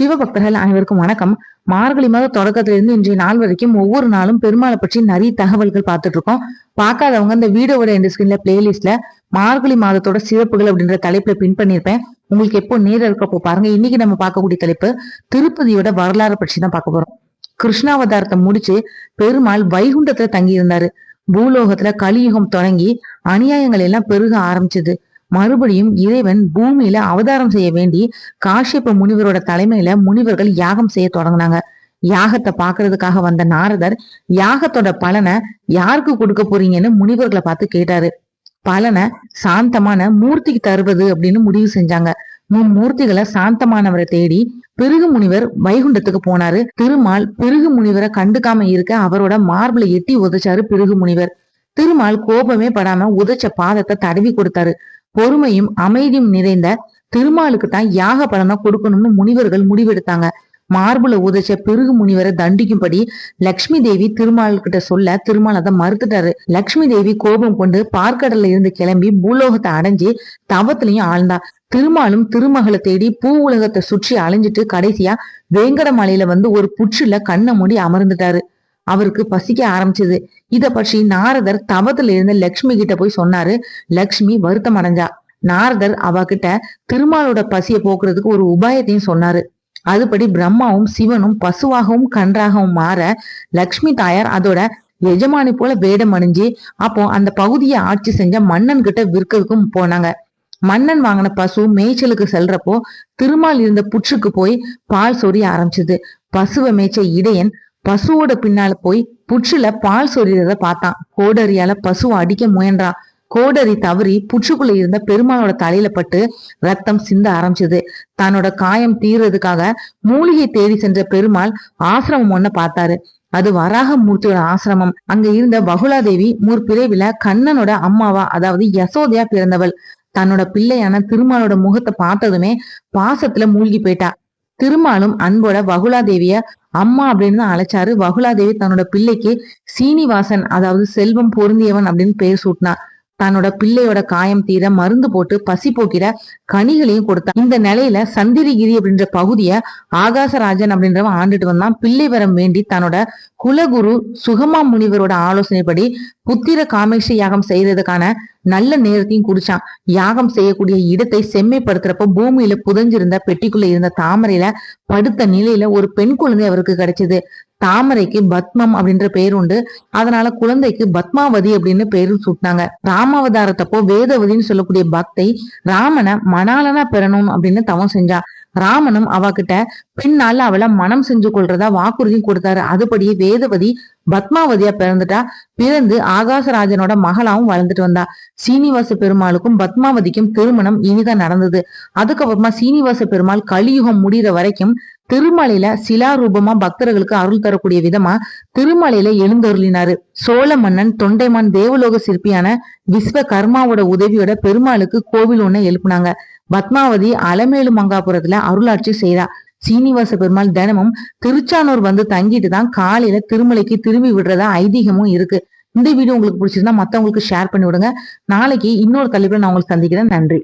சிவபக்தர்கள் அனைவருக்கும் வணக்கம். மார்கழி மாத தொடக்கத்திலிருந்து இன்றைய நாள் வரைக்கும் ஒவ்வொரு நாளும் பெருமாளை பற்றி நிறைய தகவல்கள் பார்த்துட்டு இருக்கோம். பார்க்காதவங்க இந்த வீடியோவோட எண்ட் ஸ்கிரீன்ல பிளேலிஸ்ட்ல மார்கழி மாதத்தோட சிறப்புகள் அப்படின்ற தலைப்புல பின் பண்ணிருப்பேன். உங்களுக்கு எப்போ நேரம் இருக்கப்போ பாருங்க. இன்னைக்கு நம்ம பார்க்கக்கூடிய தலைப்பு திருப்பதியோட வரலாறு பற்றி தான் பார்க்க போறோம். கிருஷ்ணாவதாரத்தை முடிச்சு பெருமாள் வைகுண்டத்துல தங்கி இருந்தாரு. பூலோகத்துல கலியுகம் தொடங்கி அநியாயங்கள் எல்லாம் பெருக ஆரம்பிச்சது. மறுபடியும் இறைவன் பூமியில அவதாரம் செய்ய வேண்டி காஷ்யப முனிவரோட தலைமையில முனிவர்கள் யாகம் செய்ய தொடங்கினாங்க. யாகத்தை பாக்குறதுக்காக வந்த நாரதர் யாகத்தோட பலனை யாருக்கு கொடுக்க போறீங்கன்னு முனிவர்களை பார்த்து கேட்டாரு. பலனை சாந்தமான மூர்த்திக்கு தருவது அப்படின்னு முடிவு செஞ்சாங்க. மூர்த்திகளை சாந்தமானவரை தேடி பிருகு முனிவர் வைகுண்டத்துக்கு போனாரு. திருமால் பிருகு முனிவரை கண்டுக்காம இருக்க அவரோட மார்பிளை எட்டி உதைச்சாரு பிருகு முனிவர். திருமால் கோபமே படாம உதைச்ச பாதத்தை தடவி கொடுத்தாரு. பொறுமையும் அமைதியும் நிறைந்த திருமாலுக்கு தான் யாக பலனை கொடுக்கணும்னு முனிவர்கள் முடிவெடுத்தாங்க. மார்புல உதைச்ச பிருகு முனிவரை தண்டிக்கும்படி லக்ஷ்மி தேவி திருமால் கிட்ட சொல்ல திருமால் அதை மறுத்துட்டாரு. லக்ஷ்மி தேவி கோபம் கொண்டு பார்க்கடல்ல இருந்து கிளம்பி பூலோகத்தை அடைஞ்சு தவத்திலையும் ஆழ்ந்தா. திருமாலும் திருமகளை தேடி பூ உலகத்தை சுற்றி அலைஞ்சிட்டு கடைசியா வேங்கட மலையில வந்து ஒரு புற்றுல கண்ணை மூடி அமர்ந்துட்டாரு. அவருக்கு பசிக்க ஆரம்பிச்சது. இத பற்றி நாரதர் தவத்துல இருந்த லக்ஷ்மி கிட்ட போய் சொன்னாரு. லக்ஷ்மி வருத்தம் அடைஞ்சா. நாரதர் அவகிட்ட திருமாலோட பசிய போக்குறதுக்கு ஒரு உபாயத்தையும் சொன்னாரு. அதுபடி பிரம்மாவும் சிவனும் பசுவாகவும் கன்றாகவும் மாற லக்ஷ்மி தாயார் அதோட எஜமானி போல வேடம் அணிஞ்சு அப்போ அந்த பகுதியை ஆட்சி செஞ்ச மன்னன் கிட்ட விற்கிறதுக்கும் போனாங்க. மன்னன் வாங்கின பசு மேய்ச்சலுக்கு செல்றப்போ திருமால் இருந்த புற்றுக்கு போய் பால் சொரிய ஆரம்பிச்சது. பசுவை மேய்ச்ச இடையன் பசுவோட பின்னால போய் புற்றுல பால் சொரியறத பார்த்தான். கோடரியால பசுவை அடிக்க முயன்றான். கோடரி தவறி புற்றுக்குள்ள இருந்த பெருமாளோட தலையில பட்டு ரத்தம் சிந்த ஆரம்பிச்சது. தன்னோட காயம் தீர்றதுக்காக மூலிகை தேடி சென்ற பெருமாள் ஆசிரமம் ஒன்ன பார்த்தாரு. அது வராக மூர்த்தியோட ஆசிரமம். அங்க இருந்த வகுலாதேவி முற்பிறவில கண்ணனோட அம்மாவா, அதாவது யசோதையா பிறந்தவள். தன்னோட பிள்ளையான திருமாலோட முகத்தை பார்த்ததுமே பாசத்துல மூழ்கி போயிட்டா. திருமாலும் அன்போட வகுலாதேவிய அம்மா அப்படின்னு தான் அழைச்சாரு. வகுலாதேவி தன்னோட பிள்ளைக்கு சீனிவாசன், அதாவது செல்வம் பொருந்தியவன் அப்படின்னு பேர் சூட்டினா. தன்னோட பிள்ளையோட காயம் தீர மருந்து போட்டு பசி போக்கிற கனிகளையும் கொடுத்தான். இந்த நிலையில சந்திரிகிரி அப்படின்ற பகுதிய ஆகாசராஜன் அப்படின்றவன் ஆண்டுட்டு வந்தான். பிள்ளை வரம் வேண்டி தன்னோட குலகுரு சுகமா முனிவரோட ஆலோசனைப்படி புத்திர காமேஷ யாகம் செய்யறதுக்கான நல்ல நேரத்தையும் குறிச்சான். யாகம் செய்யக்கூடிய இடத்தை செம்மைப்படுத்துறப்போ பூமியில புதஞ்சிருந்த பெட்டிக்குள்ள இருந்த தாமரையில படுத்த நிலையில ஒரு பெண் குழந்தை அவருக்கு கிடைச்சது. தாமரைக்கு பத்மம் அப்படின்ற பேர் உண்டு. அதனால குழந்தைக்கு பத்மாவதி அப்படின்னு பேரும் சூட்டினாங்க. ராமாவதாரத்தப்போ வேதவதின்னு சொல்லக்கூடிய பக்தை ராமனை மணாலனா பெறணும் அப்படின்னு தவம் செஞ்சா. ராமனும் அவகிட்ட பின்னால அவளை மனம் செஞ்சு கொள்றதா வாக்குறுதியும் கொடுத்தாரு. அதுபடியே வேதவதி பத்மாவதியா பிறந்துட்டா. பிறந்து ஆகாசராஜனோட மகளாவும் வளர்ந்துட்டு வந்தா. சீனிவாச பெருமாளுக்கும் பத்மாவதிக்கும் திருமணம் இனிதான் நடந்தது. அதுக்கப்புறமா சீனிவாச பெருமாள் கலியுகம் முடிகிற வரைக்கும் திருமலையில சிலாரூபமா பக்தர்களுக்கு அருள் தரக்கூடிய விதமா திருமலையில எழுந்தருளினாரு. சோழ மன்னன் தொண்டைமான் தேவலோக சிற்பியான விஸ்வகர்மாவோட உதவியோட பெருமாளுக்கு கோவில் ஒண்ணு எழுப்புனாங்க. பத்மாவதி அலமேலு மங்காபுரத்துல அருளாட்சி செய்தா. சீனிவாச பெருமாள் தினமும் திருச்சானூர் வந்து தங்கிட்டு தான் காலையில திருமலைக்கு திரும்பி விடுறதா ஐதீகமும் இருக்கு. இந்த வீடியோ உங்களுக்கு பிடிச்சிருந்தா மத்தவங்களுக்கு ஷேர் பண்ணி விடுங்க. நாளைக்கு இன்னொரு தலைப்புல நான் உங்களுக்கு சந்திக்கிறேன். நன்றி.